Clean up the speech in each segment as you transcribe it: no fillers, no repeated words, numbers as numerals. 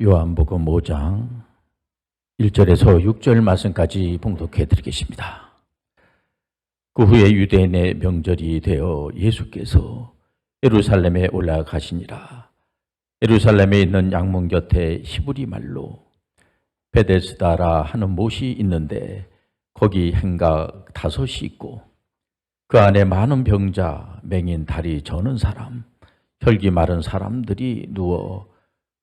요한복음 5장 1절에서 6절 말씀까지 봉독해 드리겠습니다. 그 후에 유대인의 명절이 되어 예수께서 예루살렘에 올라가시니라. 예루살렘에 있는 양문 곁에 히브리 말로 베데스다라 하는 못이 있는데 거기 행각 5이 있고 그 안에 많은 병자, 맹인, 다리 저는 사람, 혈기 마른 사람들이 누워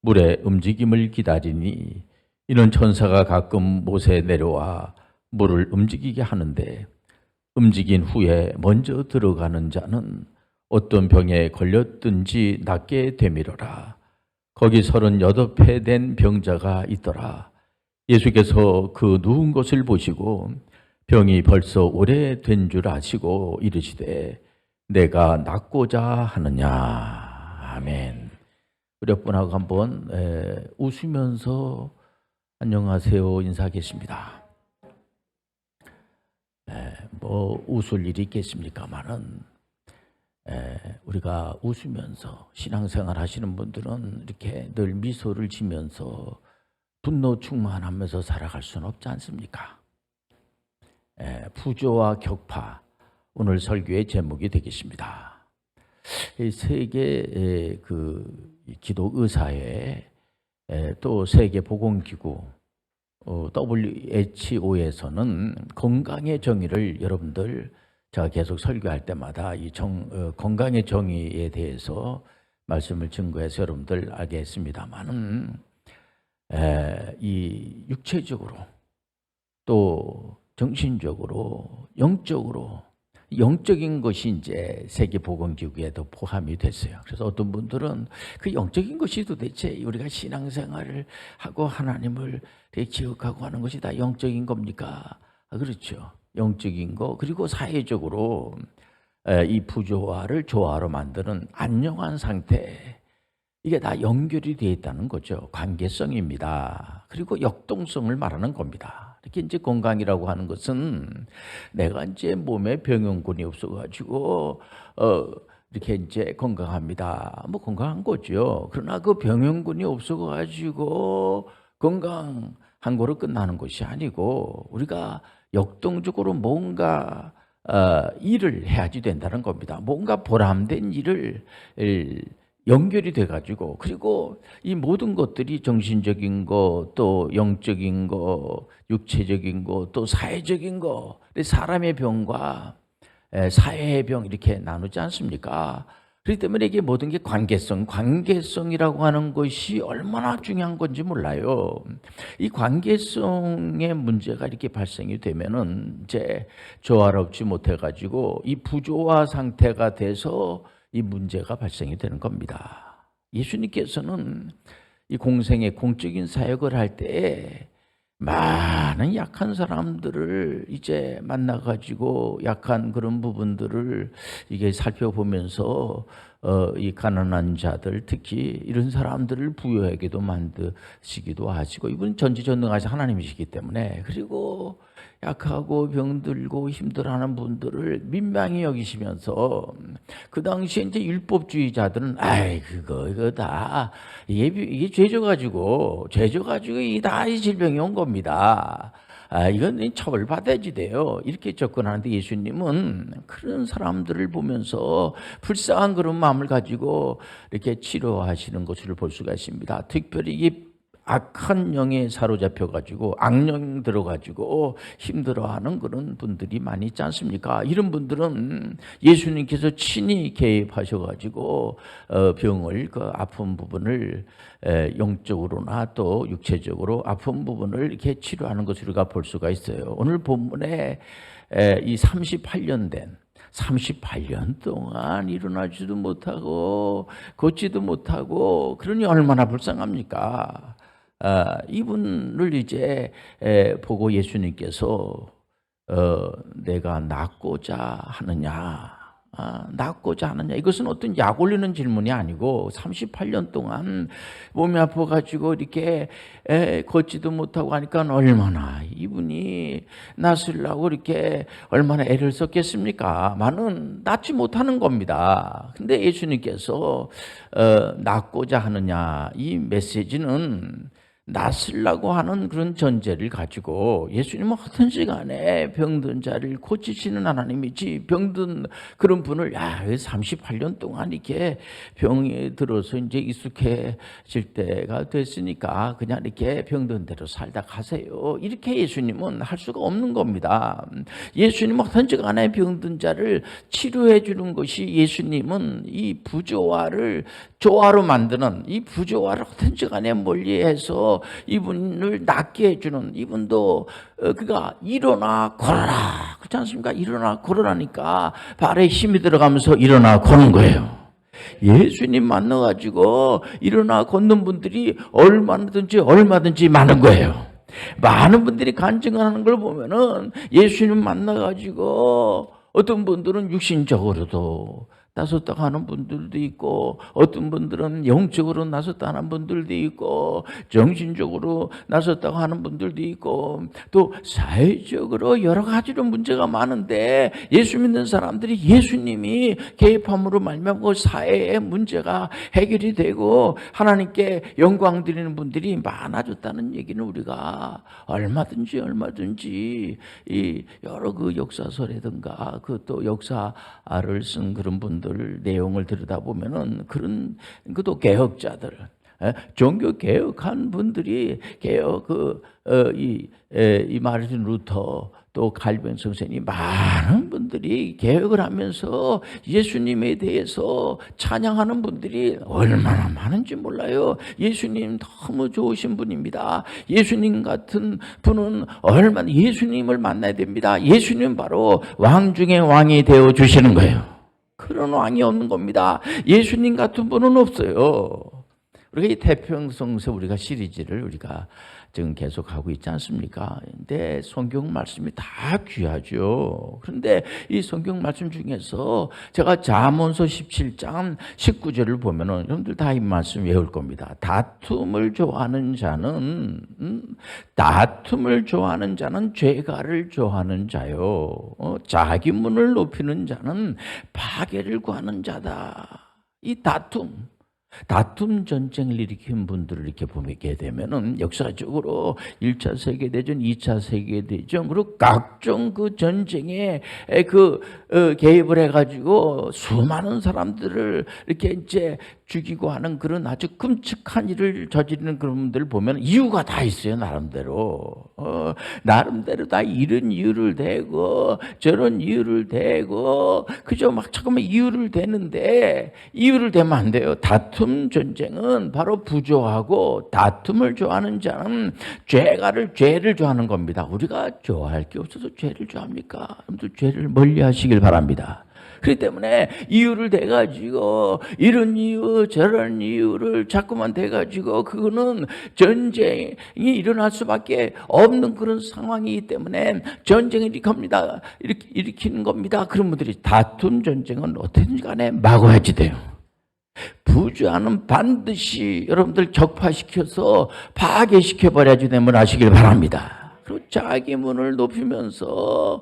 물의 움직임을 기다리니 이는 천사가 가끔 못에 내려와 물을 움직이게 하는데 움직인 후에 먼저 들어가는 자는 어떤 병에 걸렸든지 낫게 되미러라. 거기 38회 된 병자가 있더라. 예수께서 그 누운 것을 보시고 병이 벌써 오래된 줄 아시고 이르시되 내가 낫고자 하느냐. 아멘. 우리 옆분하고 한번 웃으면서 안녕하세요 인사하겠습니다. 뭐 웃을 일이 있겠습니까만은 우리가 웃으면서 신앙생활 하시는 분들은 이렇게 늘 미소를 지면서 분노 충만하면서 살아갈 수는 없지 않습니까? 부조와 격파, 오늘 설교의 제목이 되겠습니다. 세계 기독의사회 또 세계보건기구 WHO에서는 건강의 정의를 여러분들 제가 계속 설교할 때마다 이 건강의 정의에 대해서 말씀을 증거해서 여러분들 알게 했습니다만은 이 육체적으로 또 정신적으로 영적인 것이 이제 세계보건기구에도 포함이 됐어요. 그래서 어떤 분들은 그 영적인 것이 도대체 우리가 신앙생활을 하고 하나님을 기억하고 하는 것이 다 영적인 겁니까? 그렇죠. 영적인 거. 그리고 사회적으로 이 부조화를 조화로 만드는 안녕한 상태, 이게 다 연결이 되어 있다는 거죠. 관계성입니다. 그리고 역동성을 말하는 겁니다. 이렇게 이제 건강이라고 하는 것은 내가 이제 몸에 병용군이 없어가지고 이렇게 이제 건강합니다. 뭐 건강한 거죠. 그러나 그 병용군이 없어가지고 건강한 거로 끝나는 것이 아니고 우리가 역동적으로 뭔가 일을 해야지 된다는 겁니다. 뭔가 보람된 일을 연결이 돼가지고, 그리고 이 모든 것들이 정신적인 거, 또 영적인 거, 육체적인 거, 또 사회적인 거, 사람의 병과 사회의 병 이렇게 나누지 않습니까? 그렇기 때문에 이게 모든 게 관계성이라고 하는 것이 얼마나 중요한 건지 몰라요. 이 관계성의 문제가 이렇게 발생이 되면은 이제 조화롭지 못해가지고 이 부조화 상태가 돼서 이 문제가 발생이 되는 겁니다. 예수님께서는 이 공생의 공적인 사역을 할 때에 많은 약한 사람들을 이제 만나가지고 약한 그런 부분들을 이게 살펴보면서 이 가난한 자들, 특히 이런 사람들을 부유하게도 만드시기도 하시고, 이분 전지전능하신 하나님이시기 때문에, 그리고 약하고 병들고 힘들어하는 분들을 민망히 여기시면서, 그 당시에 이제 율법주의자들은 이거 다 이게 죄져가지고 이 다 이 질병이 온 겁니다. 이건 처벌받아야지 돼요. 이렇게 접근하는데 예수님은 그런 사람들을 보면서 불쌍한 그런 마음을 가지고 이렇게 치료하시는 것을 볼 수가 있습니다. 특별히 이 악한 영에 사로잡혀가지고 악령 들어가지고 힘들어하는 그런 분들이 많이 있지 않습니까? 이런 분들은 예수님께서 친히 개입하셔가지고 병을, 그 아픈 부분을 영적으로나 또 육체적으로 아픈 부분을 이렇게 치료하는 것을 우리가 볼 수가 있어요. 오늘 본문에 이 38년 동안 일어나지도 못하고 걷지도 못하고, 그러니 얼마나 불쌍합니까? 이분을 이제 보고 예수님께서 내가 낫고자 하느냐. 낫고자 하느냐. 이것은 어떤 약 올리는 질문이 아니고 38년 동안 몸이 아파가지고 이렇게 걷지도 못하고 하니까 얼마나 이분이 낫으려고 이렇게 얼마나 애를 썼겠습니까? 많은 낫지 못하는 겁니다. 근데 예수님께서 낫고자 하느냐, 이 메시지는 낫으려고 하는 그런 전제를 가지고 예수님은 어떤 시간에 병든 자를 고치시는 하나님이지, 병든 그런 분을 38년 동안 이렇게 병에 들어서 이제 익숙해질 때가 됐으니까 그냥 이렇게 병든 대로 살다 가세요, 이렇게 예수님은 할 수가 없는 겁니다. 예수님은 어떤 시간에 병든 자를 치료해 주는 것이, 예수님은 이 부조화를 조화로 만드는, 이 부조화를 어떤 시간에 멀리해서 이분을 낫게 해주는, 이분도 그가 일어나 걸어라, 그렇지 않습니까? 일어나 걸어라니까 발에 힘이 들어가면서 일어나 거는 거예요. 예수님 만나가지고 일어나 걷는 분들이 얼마든지 많은 거예요. 많은 분들이 간증하는 걸 보면은 예수님 만나가지고 어떤 분들은 육신적으로도 나섰다 하는 분들도 있고, 어떤 분들은 영적으로 나섰다 하는 분들도 있고, 정신적으로 나섰다고 하는 분들도 있고, 또 사회적으로 여러 가지로 문제가 많은데 예수 믿는 사람들이 예수님이 개입함으로 말미암아 사회의 문제가 해결이 되고 하나님께 영광 드리는 분들이 많아졌다는 얘기는 우리가 얼마든지 이 여러 그 역사서라든가 그 또 역사를 쓴 그런 분들 내용을 들여다보면은 그런 그도 개혁자들, 종교 개혁한 분들이 이 마르틴 루터 또 칼빈 선생님, 많은 분들이 개혁을 하면서 예수님에 대해서 찬양하는 분들이 얼마나 많은지 몰라요. 예수님 너무 좋으신 분입니다. 예수님 같은 분은 얼마나, 예수님을 만나야 됩니다. 예수님 바로 왕 중에 왕이 되어 주시는 거예요. 그런 왕이 없는 겁니다. 예수님 같은 분은 없어요. 우리가 이 태평성서 우리가 시리즈를 우리가 지금 계속하고 있지 않습니까? 근데 성경 말씀이 다 귀하죠. 그런데 이 성경 말씀 중에서 제가 잠언서 17장 19절을 보면은 여러분들 다 이 말씀 외울 겁니다. 다툼을 좋아하는 자는 죄가를 좋아하는 자요. 자기 문을 높이는 자는 파괴를 구하는 자다. 이 다툼 전쟁을 일으킨 분들을 이렇게 보게 되면은 역사적으로 1차 세계대전, 2차 세계대전, 그리고 각종 그 전쟁에 개입을 해가지고 수많은 사람들을 이렇게 이제 죽이고 하는 그런 아주 끔찍한 일을 저지르는 그런 분들을 보면 이유가 다 있어요. 나름대로 다 이런 이유를 대고 저런 이유를 대고 그저 막 잠깐만 이유를 대는데, 이유를 대면 안 돼요. 다툼 전쟁은 바로 부조하고, 다툼을 좋아하는 자는 죄를 좋아하는 겁니다. 우리가 좋아할 게 없어서 죄를 좋아합니까? 여러분들 죄를 멀리 하시길 바랍니다. 그렇기 때문에 이유를 대가지고 이런 이유 저런 이유를 자꾸만 대가지고 그거는 전쟁이 일어날 수밖에 없는 그런 상황이기 때문에 전쟁을 일으키는 겁니다. 그런 분들이, 다툼 전쟁은 어떻게든지 간에 막아야지 돼요. 부조하는 반드시 여러분들 격파시켜서 파괴시켜버려야지 되면 아시길 바랍니다. 그리고 자기 문을 높이면서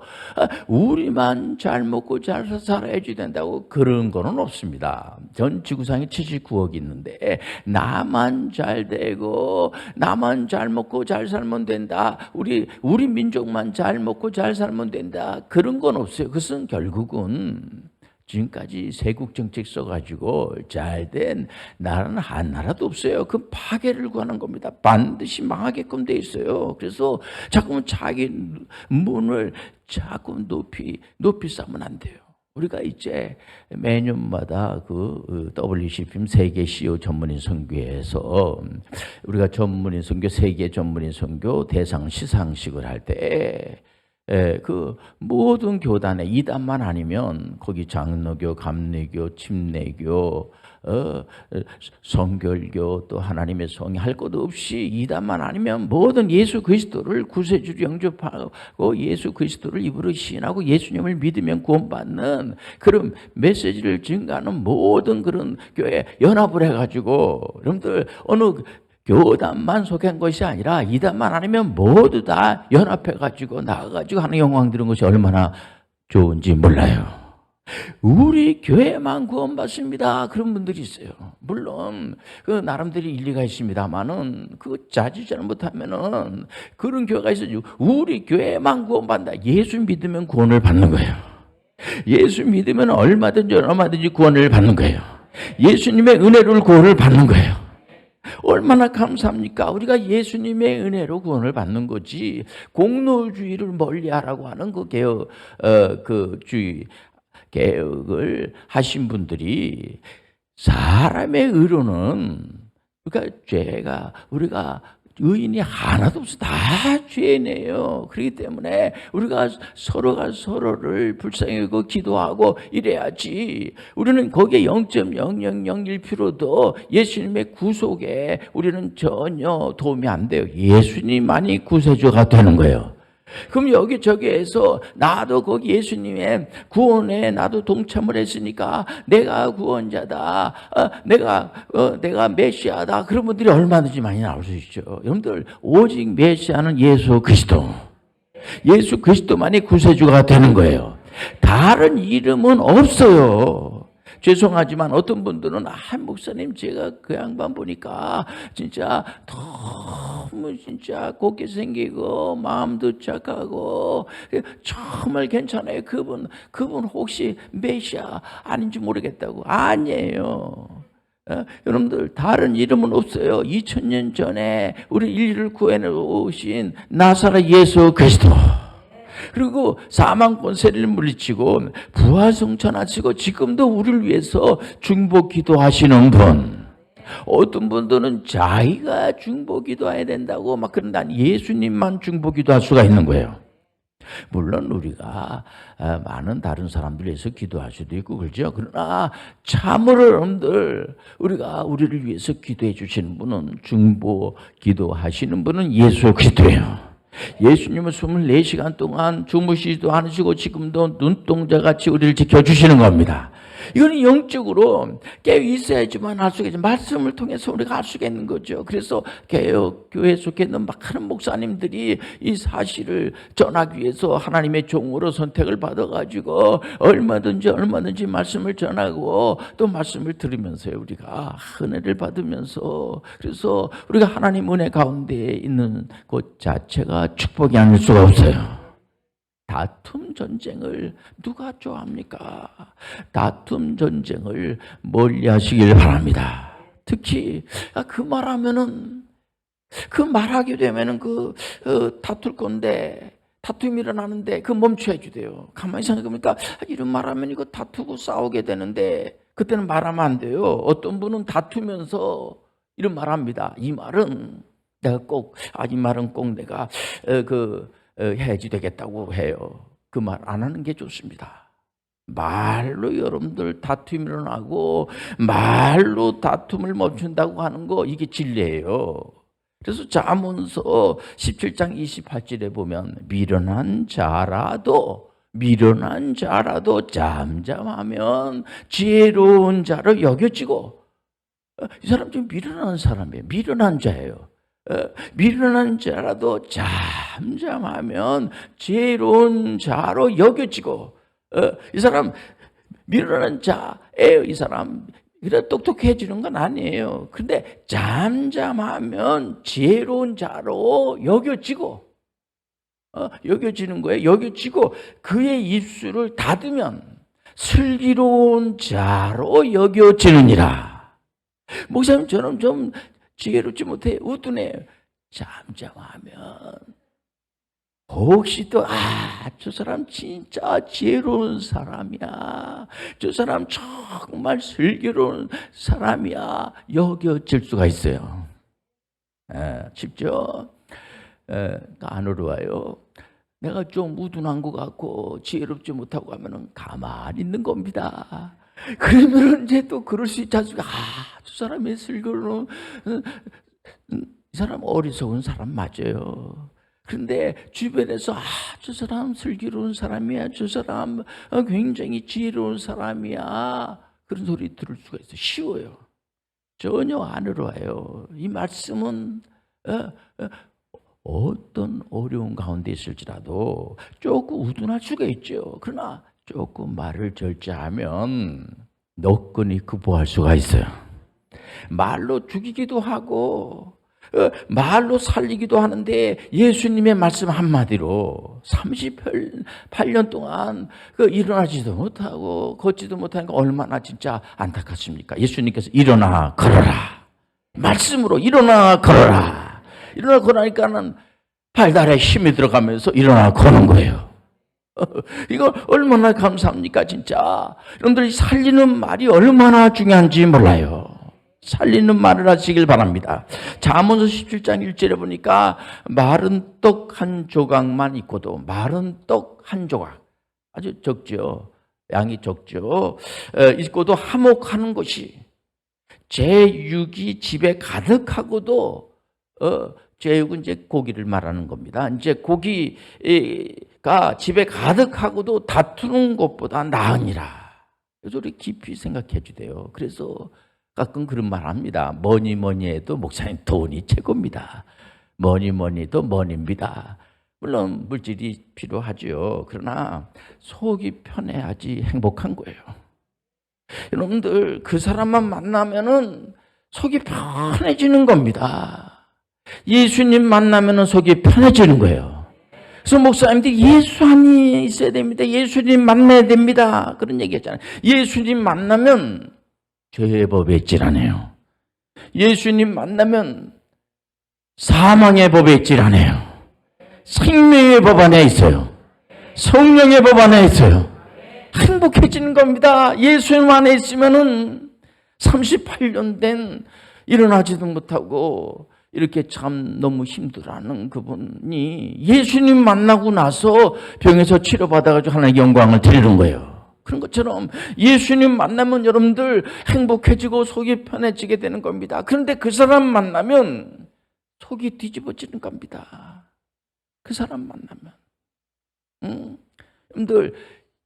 우리만 잘 먹고 잘 살아야지 된다고 그런 거는 없습니다. 전 지구상에 79억 있는데 나만 잘 되고 나만 잘 먹고 잘 살면 된다, 우리 민족만 잘 먹고 잘 살면 된다, 그런 건 없어요. 그것은 결국은 지금까지 세국 정책 써가지고 잘된 나라는 한 나라도 없어요. 그 파괴를 구하는 겁니다. 반드시 망하게끔 돼 있어요. 그래서 자꾸만 자기 문을 자꾸 높이 쌓으면 안 돼요. 우리가 이제 매년마다 그 WCPM 세계 CEO 전문인 선교에서 우리가 전문인 선교, 세계 전문인 선교 대상 시상식을 할 때 그 모든 교단에 이단만 아니면 거기 장로교, 감리교, 침례교, 성결교 또 하나님의 성이 할 것 없이 이단만 아니면 모든 예수 그리스도를 구세주로 영접하고 예수 그리스도를 입으로 시인하고 예수님을 믿으면 구원받는 그런 메시지를 증가하는 모든 그런 교회 연합을 해가지고 여러분들 어느 교단만 속한 것이 아니라 이단만 아니면 모두 다 연합해가지고 나가가지고 하는 영광 드는 것이 얼마나 좋은지 몰라요. 우리 교회만 구원받습니다. 그런 분들이 있어요. 물론 그 나름대로 일리가 있습니다만은 그 자칫 잘못하면은 그런 교회가 있어요. 우리 교회만 구원받는다. 예수 믿으면 구원을 받는 거예요. 예수 믿으면 얼마든지 구원을 받는 거예요. 예수님의 은혜로 구원을 받는 거예요. 얼마나 감사합니까? 우리가 예수님의 은혜로 구원을 받는 거지 공로주의를 멀리하라고 하는 그 개혁, 그 주의 개혁을 하신 분들이 사람의 의로는 그러니까 죄가 우리가 의인이 하나도 없어. 다 죄네요. 그렇기 때문에 우리가 서로가 서로를 불쌍히 여기고 기도하고 이래야지. 우리는 거기에 0.0001%도 예수님의 구속에 우리는 전혀 도움이 안 돼요. 예수님만이 구세주가 되는 거예요. 그럼 여기저기에서 나도 거기 예수님의 구원에 나도 동참을 했으니까 내가 구원자다, 내가 메시아다, 그런 분들이 얼마든지 많이 나올 수 있죠. 여러분들 오직 메시아는 예수 그리스도, 예수 그리스도만이 구세주가 되는 거예요. 다른 이름은 없어요. 죄송하지만 어떤 분들은 목사님 제가 그 양반 보니까 진짜 너무 진짜 곱게 생기고 마음도 착하고 정말 괜찮아요. 그분 혹시 메시아 아닌지 모르겠다고. 아니에요. 여러분들 다른 이름은 없어요. 2000년 전에 우리 인류를 구해내 오신 나사렛 예수 그리스도. 그리고 사망권 세리를 물리치고 부활성천하시고 지금도 우리를 위해서 중보 기도하시는 분. 어떤 분들은 자기가 중보 기도해야 된다고 막 그런다. 예수님만 중보 기도할 수가 있는 거예요. 물론 우리가 많은 다른 사람들 위해서 기도할 수도 있고 그렇죠. 그러나 참으로 여러분들 우리가 우리를 위해서 기도해 주시는 분은 중보 기도하시는 분은 예수 그리스도예요. 예수님은 24시간 동안 주무시지도 않으시고 지금도 눈동자같이 우리를 지켜주시는 겁니다. 이거는 영적으로 깨어 있어야지만 알 수가 있죠. 말씀을 통해서 우리가 알 수가 있는 거죠. 그래서 교회 속에 있는 많은 목사님들이 이 사실을 전하기 위해서 하나님의 종으로 선택을 받아가지고 얼마든지 말씀을 전하고 또 말씀을 들으면서요. 우리가 은혜를 받으면서 그래서 우리가 하나님 은혜 가운데 있는 것 자체가 축복이 아닐 수가 없어요. 다툼 전쟁을 누가 좋아합니까? 다툼 전쟁을 멀리 하시길 바랍니다. 특히 그 말하면은 그 말하게 되면은 다툴 건데 다툼이 일어나는데 멈춰야 주대요. 가만히 생각해보니까 이런 말하면 이거 다투고 싸우게 되는데 그때는 말하면 안 돼요. 어떤 분은 다투면서 이런 말합니다. 이 말은 내가 꼭 이 말은 꼭 내가 해야지 되겠다고 해요. 그 말 안 하는 게 좋습니다. 말로 여러분들 다툼이 일어나고 말로 다툼을 멈춘다고 하는 거 이게 진리예요. 그래서 잠언서 17장 28절에 보면 미련한 자라도 잠잠하면 지혜로운 자로 여겨지고 이 사람 좀 미련한 사람이에요. 미련한 자예요. 미련한 자라도 잠잠하면 지혜로운 자로 여겨지고 이 사람 미련한 자예요. 이 사람 그래 똑똑해지는 건 아니에요. 그런데 잠잠하면 지혜로운 자로 여겨지고 여겨지는 거예요. 여겨지고 그의 입술을 닫으면 슬기로운 자로 여겨지느니라. 목사님 저는 좀 지혜롭지 못해 우둔해요. 잠잠하면 혹시 또 저 사람 진짜 지혜로운 사람이야, 저 사람 정말 슬기로운 사람이야 여겨질 수가 있어요. 쉽죠? 안 어려워요. 내가 좀 우둔한 것 같고 지혜롭지 못하고 하면은 가만히 있는 겁니다. 그러면은 이제 또 그럴 수 있지 않습니까? 저 사람의 슬기로운 이 사람 어리석은 사람 맞아요. 그런데 주변에서 저 사람 슬기로운 사람이야, 저 사람 굉장히 지혜로운 사람이야, 그런 소리 들을 수가 있어요. 쉬워요. 전혀 안 어려워요. 이 말씀은 어떤 어려운 가운데 있을지라도 조금 우둔할 수가 있죠. 그러나 조금 말을 절제하면 너끈히 극복할 수가 있어요. 말로 죽이기도 하고 말로 살리기도 하는데, 예수님의 말씀 한마디로 38년 동안 일어나지도 못하고 걷지도 못하니까 얼마나 진짜 안타깝습니까? 예수님께서 일어나 걸어라, 말씀으로 일어나 걸어라. 일어나 걸으니까는 발달에 힘이 들어가면서 일어나 거는 거예요. 이거 얼마나 감사합니까 진짜. 여러분들이 살리는 말이 얼마나 중요한지 몰라요. 살리는 말을 하시길 바랍니다. 잠언서 17장 1절에 보니까 마른 떡 한 조각만 있고도, 마른 떡 한 조각, 아주 적죠. 양이 적죠. 있고도 화목하는 것이, 제육이 집에 가득하고도, 제육은 이제 고기를 말하는 겁니다. 이제 고기가 집에 가득하고도 다투는 것보다 나으니라. 우리 깊이 생각해 주세요. 그래서 가끔 그런 말 합니다. 뭐니 뭐니 해도 목사님 돈이 최고입니다. 뭐니 뭐니 해도 뭐니입니다. 물론 물질이 필요하죠. 그러나 속이 편해야지 행복한 거예요. 여러분들 그 사람만 만나면은 속이 편해지는 겁니다. 예수님 만나면은 속이 편해지는 거예요. 그래서 목사님들이 예수 안에 있어야 됩니다. 예수님 만나야 됩니다. 그런 얘기 했잖아요. 예수님 만나면 죄의 법에 있질 않아요. 예수님 만나면 사망의 법에 있질 않아요. 생명의 법 안에 있어요. 성령의 법 안에 있어요. 행복해지는 겁니다. 예수님 안에 있으면은 38년 된 일어나지도 못하고 이렇게 참 너무 힘들어하는 그분이 예수님 만나고 나서 병에서 치료받아가지고 하나님께 영광을 드리는 거예요. 그런 것처럼 예수님 만나면 여러분들 행복해지고 속이 편해지게 되는 겁니다. 그런데 그 사람 만나면 속이 뒤집어지는 겁니다. 그 사람 만나면. 여러분들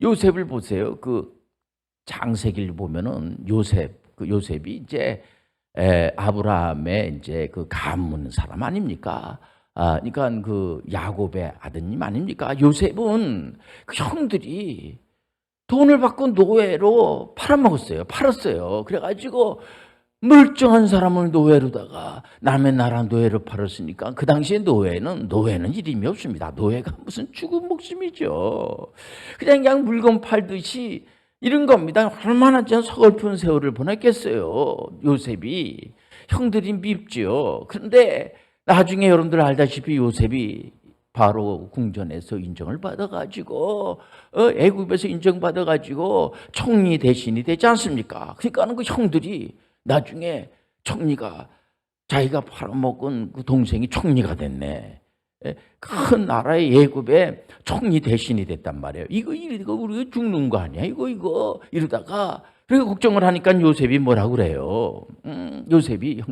요셉을 보세요. 그 창세기를 보면은 요셉이 이제 아브라함의 이제 그 가문 사람 아닙니까? 그러니까 그 야곱의 아드님 아닙니까? 요셉은 그 형들이 돈을 받고 노예로 팔았어요. 그래가지고 멀쩡한 사람을 노예로다가 남의 나라 노예로 팔았으니까 그 당시에 노예는 이름이 없습니다. 노예가 무슨 죽은 목숨이죠. 그냥 물건 팔듯이 이런 겁니다. 얼마나 전 서글픈 세월을 보냈겠어요. 요셉이. 형들이 밉지요. 그런데 나중에 여러분들 알다시피 요셉이 바로 궁전에서 인정을 받아가지고 애굽에서 인정받아가지고 총리 대신이 되지 않습니까? 그러니까 그 형들이 나중에 총리가 자기가 팔아먹은 그 동생이 총리가 됐네. 큰 나라의 애굽의 총리 대신이 됐단 말이에요. 이거 우리가 죽는 거 아니야? 이거 이러다가 그래서 걱정을 하니까 요셉이 뭐라고 그래요? 요셉이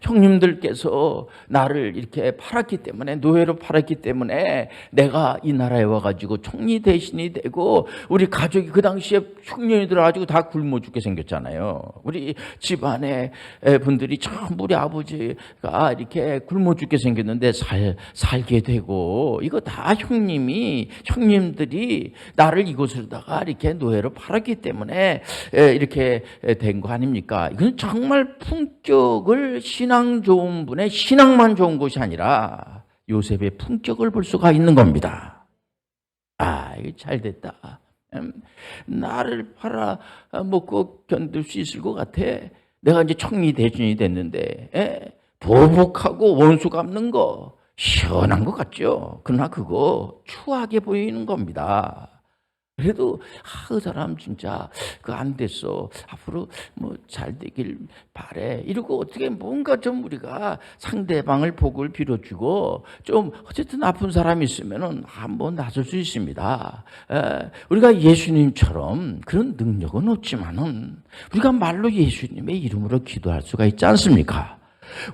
형님들께서 나를 이렇게 팔았기 때문에, 노예로 팔았기 때문에 내가 이 나라에 와가지고 총리 대신이 되고 우리 가족이 그 당시에 흉년이 들어가지고 다 굶어 죽게 생겼잖아요. 우리 집안의 분들이 전부 우리 아버지가 이렇게 굶어 죽게 생겼는데 살게 되고, 이거 다 형님들이 나를 이곳으로다가 이렇게 노예로 팔았기 때문에 이렇게 된 거 아닙니까? 이건 정말 품격을, 신앙 좋은 분의 신앙만 좋은 것이 아니라 요셉의 품격을 볼 수가 있는 겁니다. 이거 잘 됐다. 나를 팔아먹고 견딜 수 있을 것 같아. 내가 이제 총리 대신이 됐는데 보복하고 원수 갚는 거 시원한 것 같죠? 그러나 그거 추하게 보이는 겁니다. 그래도 그 사람 진짜 안 됐어. 앞으로 뭐 잘 되길 바래. 이러고 어떻게 뭔가 좀 우리가 상대방을 복을 빌어주고 좀 어쨌든 아픈 사람이 있으면은 한번 나설 수 있습니다. 우리가 예수님처럼 그런 능력은 없지만은 우리가 말로 예수님의 이름으로 기도할 수가 있지 않습니까?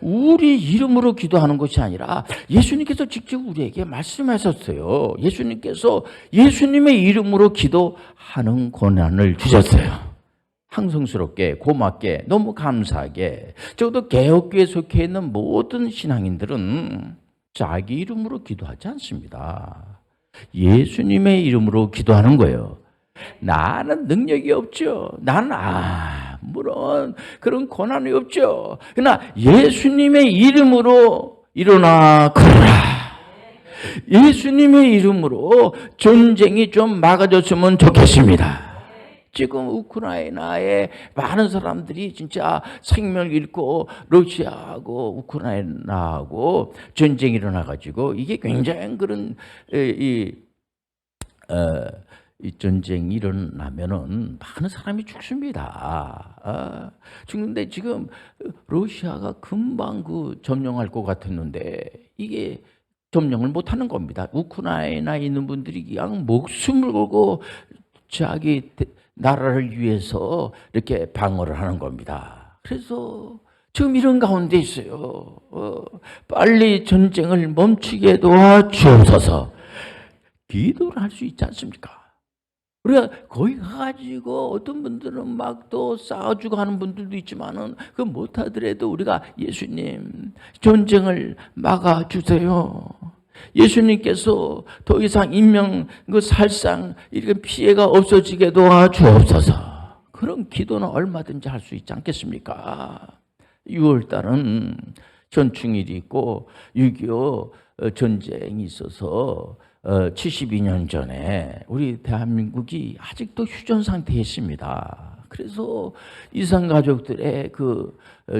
우리 이름으로 기도하는 것이 아니라 예수님께서 직접 우리에게 말씀하셨어요. 예수님께서 예수님의 이름으로 기도하는 권한을 주셨어요. 항성스럽게, 고맙게, 너무 감사하게. 적어도 개혁교회에 속해 있는 모든 신앙인들은 자기 이름으로 기도하지 않습니다. 예수님의 이름으로 기도하는 거예요. 나는 능력이 없죠. 나는 물론 그런 권한이 없죠. 그러나 예수님의 이름으로 일어나 걸어라. 예수님의 이름으로 전쟁이 좀 막아졌으면 좋겠습니다. 지금 우크라이나에 많은 사람들이 진짜 생명을 잃고 러시아하고 우크라이나하고 전쟁이 일어나가지고 이게 굉장히 그런 이 전쟁이 일어나면은 많은 사람이 죽습니다. 죽는데 지금 러시아가 금방 점령할 것 같았는데 이게 점령을 못하는 겁니다. 우크라이나에 있는 분들이 그냥 목숨을 걸고 자기 나라를 위해서 이렇게 방어를 하는 겁니다. 그래서 지금 이런 가운데 있어요. 빨리 전쟁을 멈추게 도와주옵소서. 기도를 할 수 있지 않습니까? 우리가 거기 가가지고 어떤 분들은 막 또 싸워주고 하는 분들도 있지만은 그 못하더라도 우리가 예수님 전쟁을 막아주세요. 예수님께서 더 이상 인명 살상 이렇게 피해가 없어지게 도와주옵소서. 그런 기도는 얼마든지 할 수 있지 않겠습니까? 6월달은 전충일이 있고 6.25 전쟁이 있어서 72년 전에 우리 대한민국이 아직도 휴전 상태에 있습니다. 그래서 이산 가족들의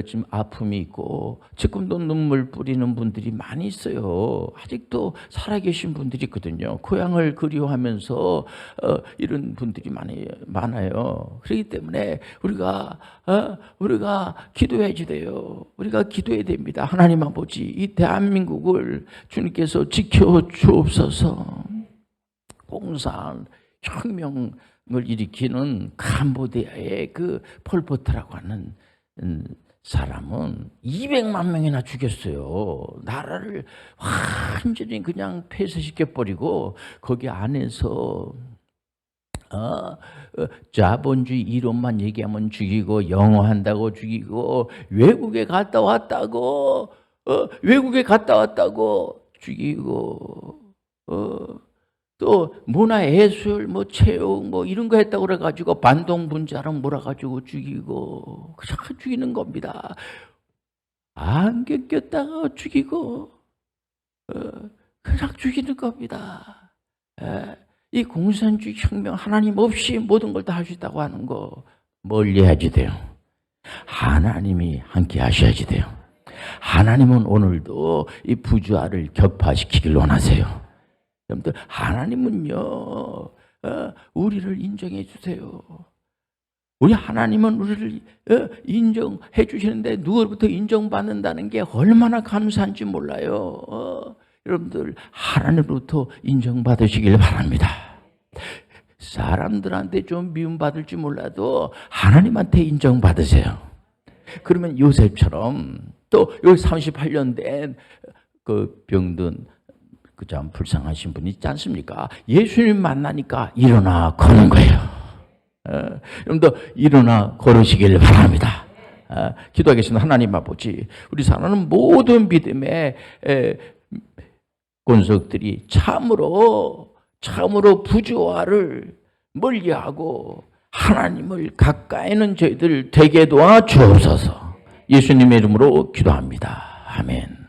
지금 아픔이 있고 지금도 눈물 뿌리는 분들이 많이 있어요. 아직도 살아계신 분들이 있거든요. 고향을 그리워하면서 이런 분들이 많아요. 그렇기 때문에 우리가 기도해야 돼요. 우리가 기도해야 됩니다. 하나님 아버지, 이 대한민국을 주님께서 지켜 주옵소서. 공산 혁명을 일으키는 캄보디아의 폴포트라고 하는 사람은 200만 명이나 죽였어요. 나라를 완전히 그냥 폐쇄시켜버리고 거기 안에서 자본주의 이론만 얘기하면 죽이고 영어 한다고 죽이고 외국에 갔다 왔다고 죽이고 또 문화예술 체육 이런 거 했다고 그래가지고 반동분자랑 몰아가지고 죽이고 그냥 죽이는 겁니다. 안경 꼈다가 죽이고 그냥 죽이는 겁니다. 이 공산주의 혁명 하나님 없이 모든 걸 다 할 수 있다고 하는 거 멀리 해야지 돼요. 하나님이 함께 하셔야지 돼요. 하나님은 오늘도 이 부조화를 격파시키길 원하세요. 여러분들 하나님은요 우리를 인정해 주세요. 우리 하나님은 우리를 인정해 주시는데 누구로부터 인정받는다는 게 얼마나 감사한지 몰라요. 여러분들 하나님으로부터 인정받으시길 바랍니다. 사람들한테 좀 미움받을지 몰라도 하나님한테 인정받으세요. 그러면 요셉처럼 또 여기 38년 된 병든 참 불쌍하신 분이 있지 않습니까? 예수님 만나니까 일어나 거는 거예요. 여러분도 일어나 걸으시길 바랍니다. 기도하겠습니다. 하나님 아버지, 우리 사랑하는 모든 믿음의 권속들이 참으로 부조화를 멀리하고 하나님을 가까이는 저희들 되게 도와주옵소서. 예수님의 이름으로 기도합니다. 아멘.